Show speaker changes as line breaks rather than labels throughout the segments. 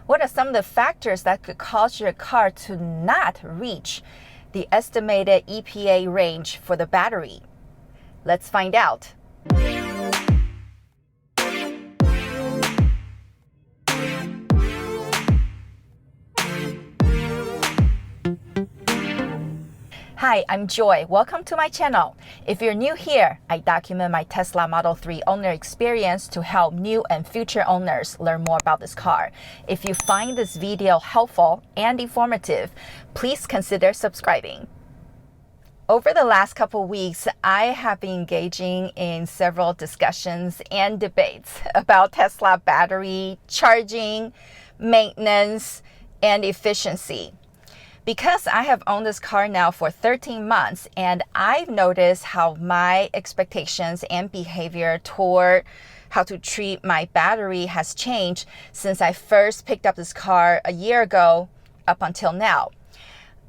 What are some of the factors that could cause your car to not reach the estimated EPA range for the battery? Let's find out. Hi, I'm Joy. Welcome to my channel. If you're new here, I document my Tesla Model 3 owner experience to help new and future owners learn more about this car. If you find this video helpful and informative, please consider subscribing. Over the last couple weeks, I have been engaging in several discussions and debates about Tesla battery, charging, maintenance, and efficiency. Because I have owned this car now for 13 months and I've noticed how my expectations and behavior toward how to treat my battery has changed since I first picked up this car a year ago up until now.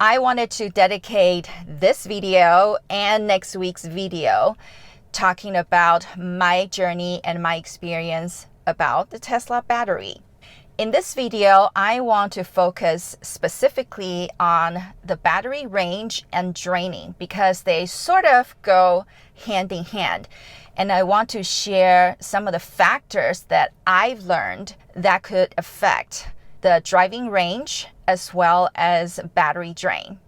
I wanted to dedicate this video and next week's video talking about my journey and my experience about the Tesla battery. In this video, I want to focus specifically on the battery range and draining because they sort of go hand in hand. And I want to share some of the factors that I've learned that could affect the driving range as well as battery drain.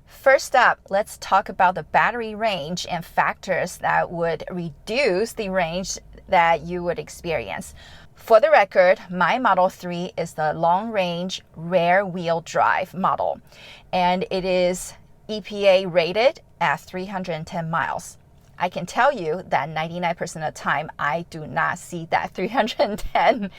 First up, let's talk about the battery range and factors that would reduce the range that you would experience. For the record, my Model 3 is the long-range rear-wheel drive model, and it is EPA rated at 310 miles. I can tell you that 99% of the time, I do not see that 310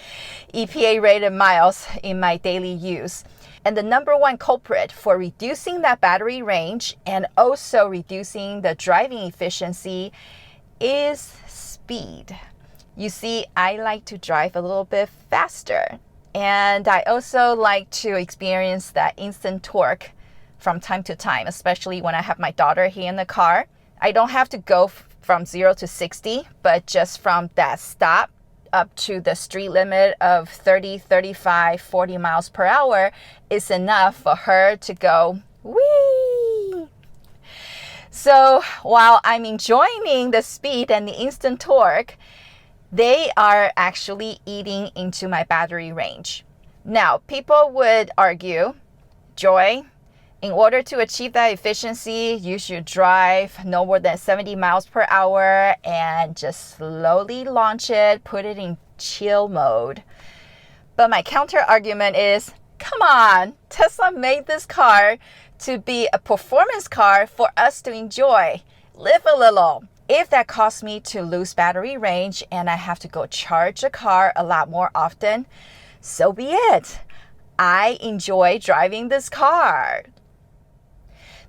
EPA rated miles in my daily use. And the number one culprit for reducing that battery range and also reducing the driving efficiency is speed. You see, I like to drive a little bit faster, and I also like to experience that instant torque from time to time, especially when I have my daughter here in the car. I don't have to go from 0 to 60, but just from that stop up to the street limit of 30, 35, 40 miles per hour is enough for her to go, whee! So while I'm enjoying the speed and the instant torque, they are actually eating into my battery range. Now, people would argue, Joy, in order to achieve that efficiency, you should drive no more than 70 miles per hour and just slowly launch it, put it in chill mode. But my counter argument is, come on, Tesla made this car to be a performance car for us to enjoy. Live a little. If that costs me to lose battery range and I have to go charge a car a lot more often, so be it. I enjoy driving this car.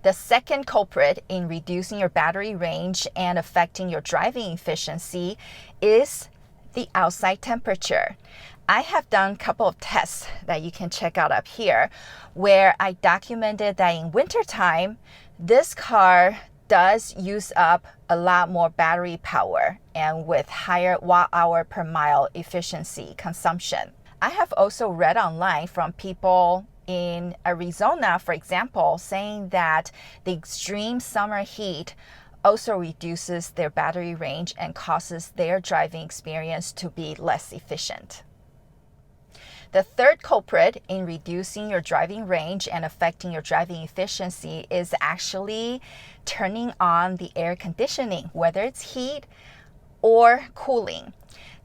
The second culprit in reducing your battery range and affecting your driving efficiency is the outside temperature. I have done a couple of tests that you can check out up here where I documented that in wintertime, this car does use up a lot more battery power and with higher watt-hour per mile efficiency consumption. I have also read online from people in Arizona, for example, saying that the extreme summer heat also reduces their battery range and causes their driving experience to be less efficient. The third culprit in reducing your driving range and affecting your driving efficiency is actually turning on the air conditioning, whether it's heat or cooling.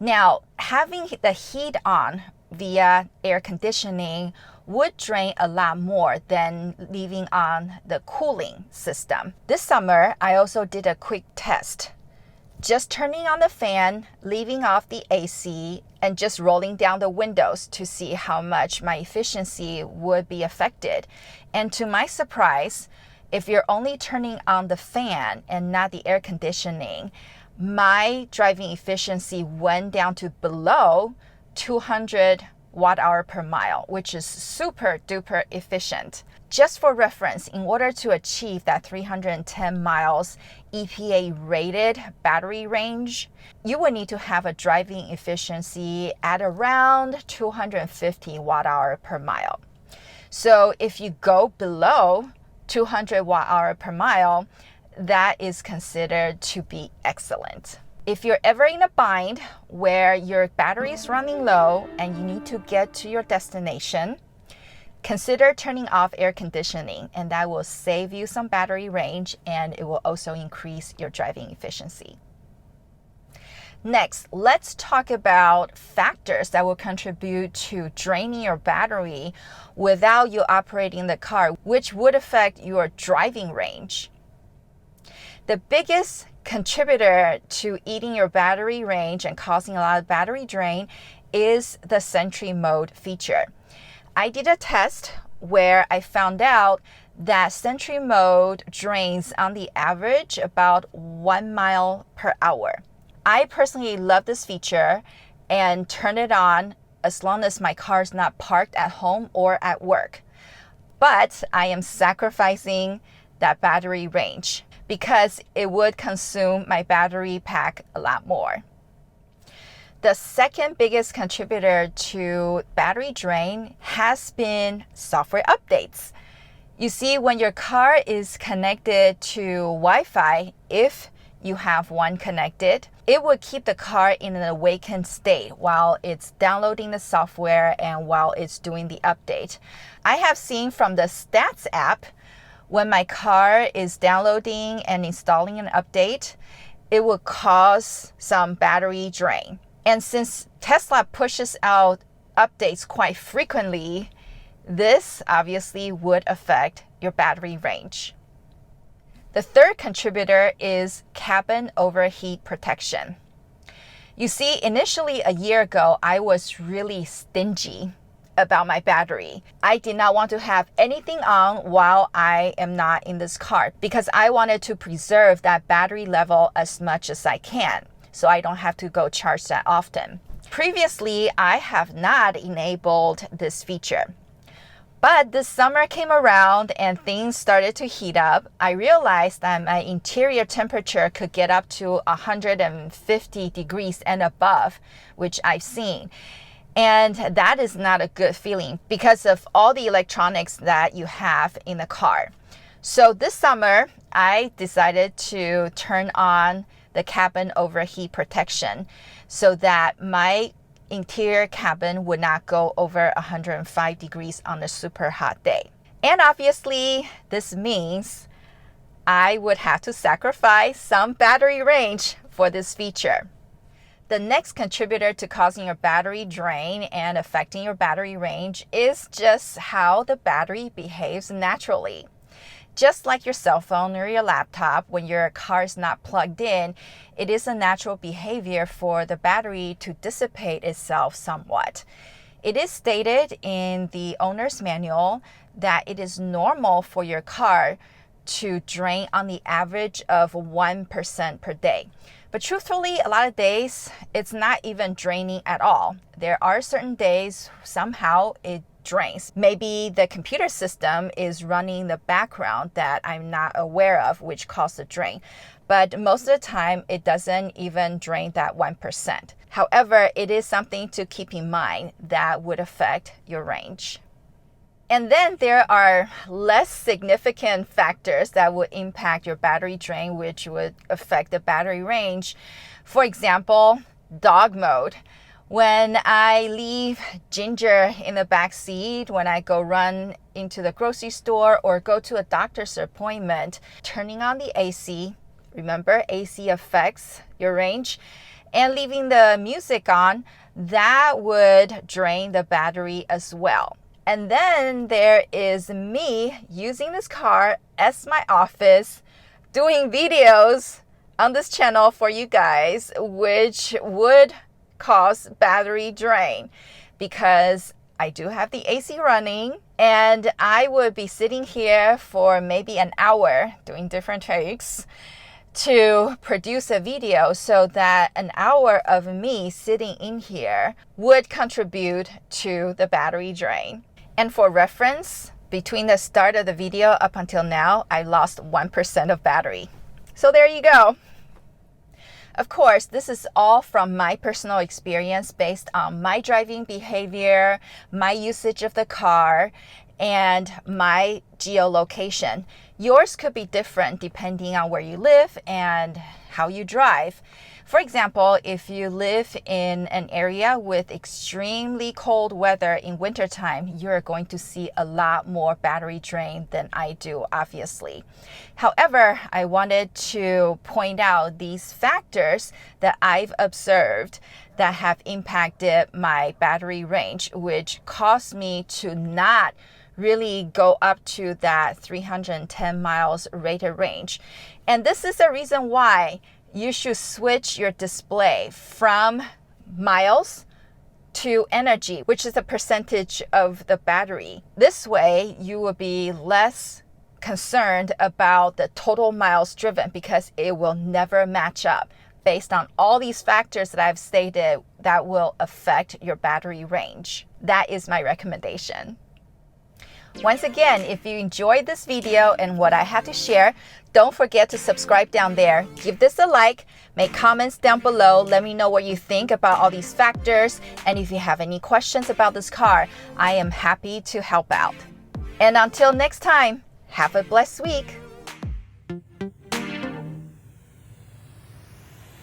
Now, having the heat on via air conditioning would drain a lot more than leaving on the cooling system. This summer, I also did a quick test. Just turning on the fan, leaving off the AC, and just rolling down the windows to see how much my efficiency would be affected. And to my surprise, if you're only turning on the fan and not the air conditioning, my driving efficiency went down to below 200 watt-hour per mile, which is super duper efficient. Just for reference, in order to achieve that 310 miles EPA rated battery range, you would need to have a driving efficiency at around 250 watt-hour per mile. So if you go below 200 watt-hour per mile, that is considered to be excellent. If you're ever in a bind where your battery is running low and you need to get to your destination, consider turning off air conditioning, and that will save you some battery range and it will also increase your driving efficiency. Next, let's talk about factors that will contribute to draining your battery without you operating the car, which would affect your driving range. The biggest contributor to eating your battery range and causing a lot of battery drain is the Sentry Mode feature. I did a test where I found out that Sentry Mode drains on the average about 1 mile per hour. I personally love this feature and turn it on as long as my car is not parked at home or at work. But I am sacrificing that battery range because it would consume my battery pack a lot more. The second biggest contributor to battery drain has been software updates. You see, when your car is connected to Wi-Fi, if you have one connected, it will keep the car in an awakened state while it's downloading the software and while it's doing the update. I have seen from the Stats app, when my car is downloading and installing an update, it will cause some battery drain. And since Tesla pushes out updates quite frequently, this obviously would affect your battery range. The third contributor is cabin overheat protection. You see, initially a year ago, I was really stingy about my battery. I did not want to have anything on while I am not in this car because I wanted to preserve that battery level as much as I can so I don't have to go charge that often. Previously, I have not enabled this feature. But this summer came around and things started to heat up. I realized that my interior temperature could get up to 150 degrees and above, which I've seen. And that is not a good feeling because of all the electronics that you have in the car. So this summer, I decided to turn on the cabin overheat protection so that my interior cabin would not go over 105 degrees on a super hot day. And obviously, this means I would have to sacrifice some battery range for this feature. The next contributor to causing your battery drain and affecting your battery range is just how the battery behaves naturally. Just like your cell phone or your laptop, when your car is not plugged in, it is a natural behavior for the battery to dissipate itself somewhat. It is stated in the owner's manual that it is normal for your car to drain on the average of 1% per day. But truthfully, a lot of days, it's not even draining at all. There are certain days, somehow it drains. Maybe the computer system is running the background that I'm not aware of, which caused the drain. But most of the time, it doesn't even drain that 1%. However, it is something to keep in mind that would affect your range. And then there are less significant factors that would impact your battery drain, which would affect the battery range. For example, dog mode. When I leave Ginger in the back seat, when I go run into the grocery store or go to a doctor's appointment, turning on the AC, remember AC affects your range, and leaving the music on, that would drain the battery as well. And then there is me using this car as my office, doing videos on this channel for you guys, which would cause battery drain because I do have the AC running and I would be sitting here for maybe an hour doing different takes to produce a video so that an hour of me sitting in here would contribute to the battery drain. And for reference, between the start of the video up until now, I lost 1% of battery. So there you go. Of course, this is all from my personal experience based on my driving behavior, my usage of the car, and my geolocation. Yours could be different depending on where you live and how you drive. For example, if you live in an area with extremely cold weather in wintertime, you're going to see a lot more battery drain than I do, obviously. However, I wanted to point out these factors that I've observed that have impacted my battery range, which caused me to not really go up to that 310 miles rated range. And this is the reason why you should switch your display from miles to energy, which is a percentage of the battery. This way, you will be less concerned about the total miles driven because it will never match up based on all these factors that I've stated that will affect your battery range. That is my recommendation. Once again, if you enjoyed this video and what I had to share, don't forget to subscribe down there. Give this a like, make comments down below, let me know what you think about all these factors, and if you have any questions about this car, I am happy to help out. And until next time, have a blessed week.